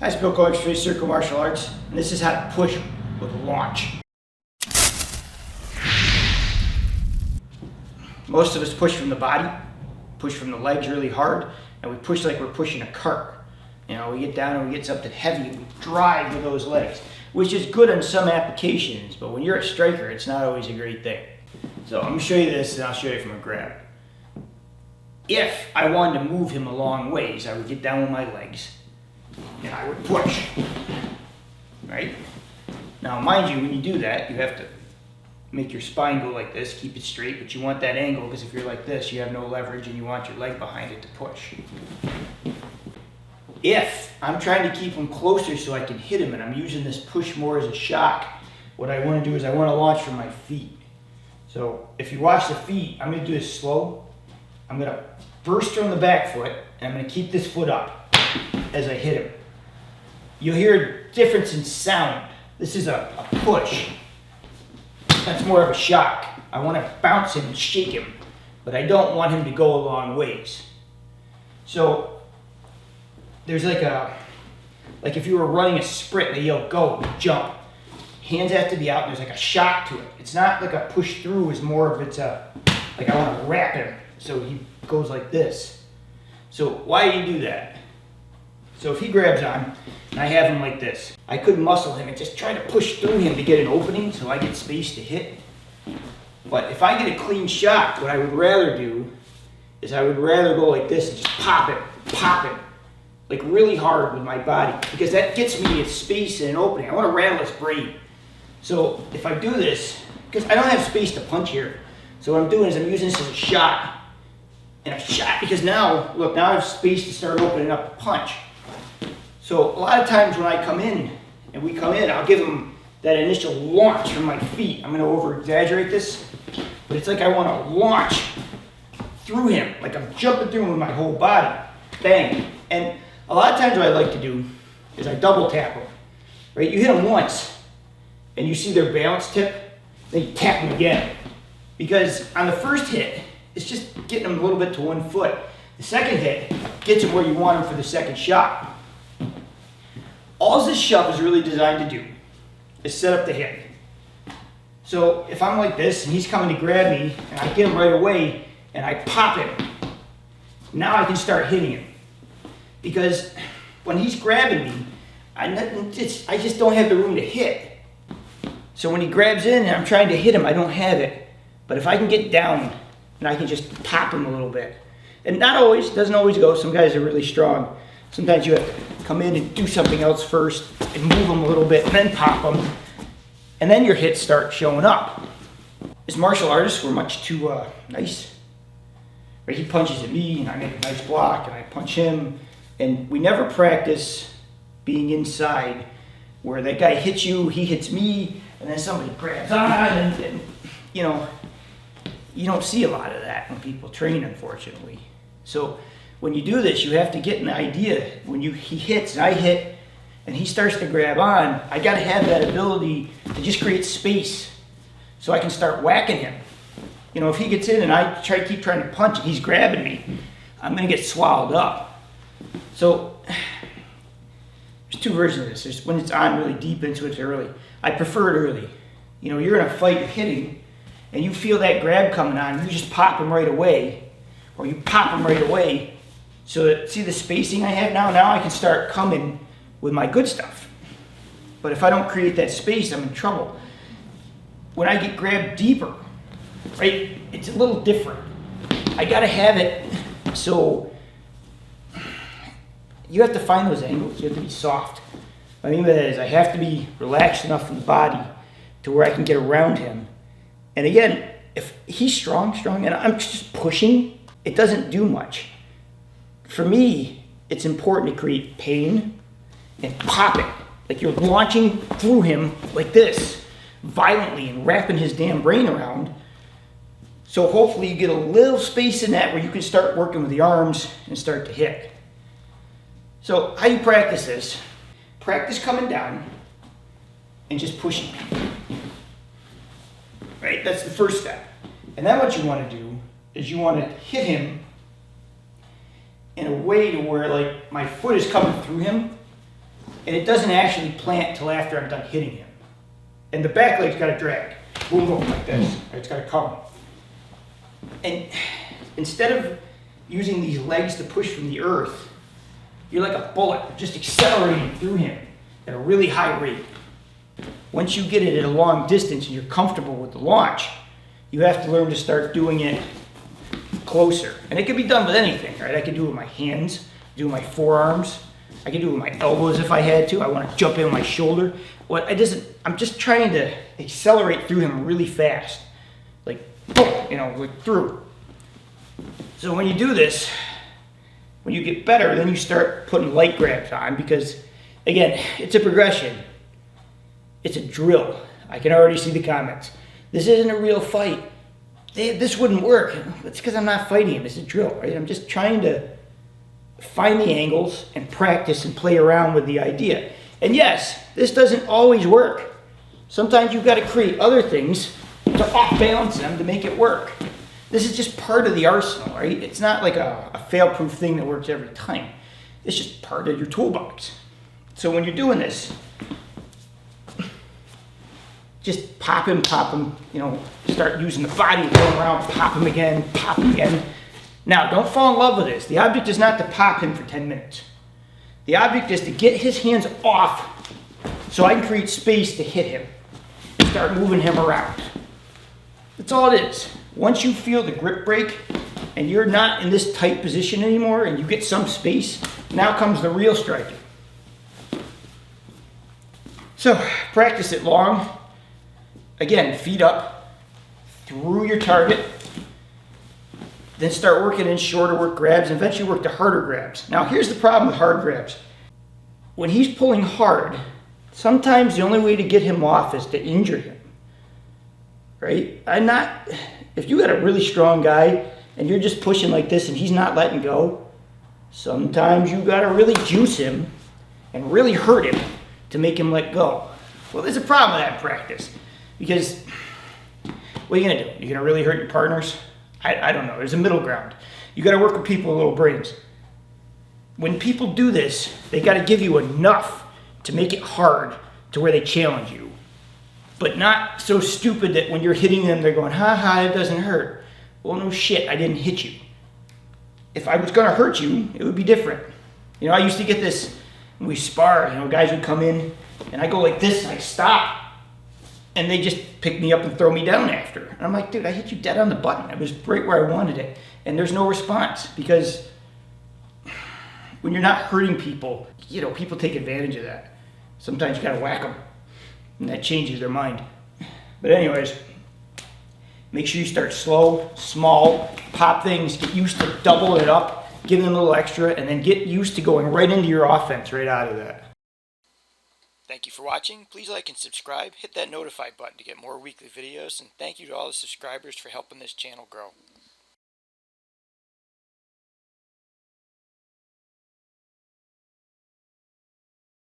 Hi, it's Bill Coach, Straight Circle Martial Arts, and this is how to push with launch. Most of us push from the body, push from the legs really hard, and we push like we're pushing a cart. You know, we get down and we get something heavy and we drive with those legs, which is good on some applications, but when you're a striker, it's not always a great thing. So I'm going to show you this, and I'll show you from a grab. If I wanted to move him a long ways, I would get down with my legs, and I would push, right? Now, mind you, when you do that, you have to make your spine go like this, keep it straight, but you want that angle because if you're like this, you have no leverage and you want your leg behind it to push. If I'm trying to keep him closer so I can hit him and I'm using this push more as a shock, what I want to do is I want to launch from my feet. So if you watch the feet, I'm going to do this slow. I'm going to burst from the back foot and I'm going to keep this foot up as I hit him. You'll hear a difference in sound. This is a push. That's more of a shock. I want to bounce him and shake him, but I don't want him to go a long ways. So there's like if you were running a sprint, they yell go, jump. Hands have to be out, and there's like a shock to it. It's not like a push through, it's more of like I want to wrap him so he goes like this. So why do you do that? So if he grabs on, and I have him like this, I could muscle him and just try to push through him to get an opening so I get space to hit. But if I get a clean shot, what I would rather do is I would rather go like this and just pop it, like really hard with my body, because that gets me a space and an opening. I want to rattle his brain. So if I do this, because I don't have space to punch here, so what I'm doing is I'm using this as a shot, and a shot, because now, look, now I have space to start opening up the punch. So a lot of times when I come in, and we come in, I'll give him that initial launch from my feet. I'm going to over-exaggerate this, but it's like I want to launch through him, like I'm jumping through him with my whole body. Bang. And a lot of times what I like to do is I double tap them. Right? You hit them once, and you see their balance tip, then you tap them again. Because on the first hit, it's just getting them a little bit to one foot. The second hit gets them where you want them for the second shot. All this shove is really designed to do is set up the hit. So if I'm like this and he's coming to grab me and I get him right away and I pop him, now I can start hitting him. Because when he's grabbing me, I just don't have the room to hit. So when he grabs in and I'm trying to hit him, I don't have it. But if I can get down and I can just pop him a little bit. And not always, doesn't always go. Some guys are really strong. Sometimes you have to come in and do something else first and move them a little bit and then pop them. And then your hits start showing up. As martial artists, we're much too nice. Right? He punches at me and I make a nice block and I punch him. And we never practice being inside where that guy hits you, he hits me, and then somebody grabs on and you know, you don't see a lot of that when people train, unfortunately. So when you do this, you have to get an idea. When he hits and I hit and he starts to grab on, I got to have that ability to just create space so I can start whacking him. You know, if he gets in and I keep trying to punch and he's grabbing me, I'm going to get swallowed up. So there's two versions of this. There's when it's on really deep into it early. I prefer it early. You know, you're in a fight, you're hitting, and you feel that grab coming on, you just pop him right away, or you pop him right away. So that, see the spacing I have now? Now I can start coming with my good stuff. But if I don't create that space, I'm in trouble. When I get grabbed deeper, right, it's a little different. I gotta have it so you have to find those angles. You have to be soft. What I mean by that is I have to be relaxed enough in the body to where I can get around him. And again, if he's strong, and I'm just pushing, it doesn't do much. For me, it's important to create pain and pop it. Like you're launching through him like this, violently, and wrapping his damn brain around. So hopefully you get a little space in that where you can start working with the arms and start to hit. So how you practice this? Practice coming down and just pushing. Right? That's the first step. And then what you want to do is you want to hit him in a way to where like my foot is coming through him and it doesn't actually plant till after I'm done hitting him. And the back leg's got to drag. Boom, boom, like this. It's got to come. And instead of using these legs to push from the earth, you're like a bullet, just accelerating through him at a really high rate. Once you get it at a long distance and you're comfortable with the launch, you have to learn to start doing it closer. And it can be done with anything, right? I can do it with my hands, do it with my forearms. I can do it with my elbows if I had to. I want to jump in with my shoulder. I'm just trying to accelerate through him really fast. Like, boom, like through. So when you do this, when you get better, then you start putting light grabs on because, again, it's a progression. It's a drill. I can already see the comments. This isn't a real fight. This wouldn't work. It's because I'm not fighting him. It's a drill, right? I'm just trying to find the angles and practice and play around with the idea. And yes, this doesn't always work. Sometimes you've got to create other things to off-balance them to make it work. This is just part of the arsenal, right? It's not like a fail-proof thing that works every time. It's just part of your toolbox. So when you're doing this, just pop him, start using the body, going around, pop him again, pop him again. Now, don't fall in love with this. The object is not to pop him for 10 minutes. The object is to get his hands off so I can create space to hit him and start moving him around. That's all it is. Once you feel the grip break and you're not in this tight position anymore and you get some space, now comes the real striking. So, practice it long. Again, feet up, through your target, then start working in shorter work grabs, and eventually work to harder grabs. Now, here's the problem with hard grabs. When he's pulling hard, sometimes the only way to get him off is to injure him, right? If you got a really strong guy and you're just pushing like this and he's not letting go, sometimes you got to really juice him and really hurt him to make him let go. Well, there's a problem with that in practice. Because what are you going to do? You're going to really hurt your partners? I don't know. There's a middle ground. You got to work with people with little brains. When people do this, they got to give you enough to make it hard to where they challenge you. But not so stupid that when you're hitting them, they're going, ha ha, it doesn't hurt. Well, no shit, I didn't hit you. If I was going to hurt you, it would be different. I used to get this when we spar. Guys would come in and I go like this and I stop. And they just pick me up and throw me down after. And I'm like, dude, I hit you dead on the button. It was right where I wanted it. And there's no response because when you're not hurting people, people take advantage of that. Sometimes you gotta whack them and that changes their mind. But anyways, make sure you start slow, small, pop things, get used to doubling it up, giving them a little extra, and then get used to going right into your offense right out of that. Thank you for watching. Please like and subscribe. Hit that notify button to get more weekly videos. And thank you to all the subscribers for helping this channel grow.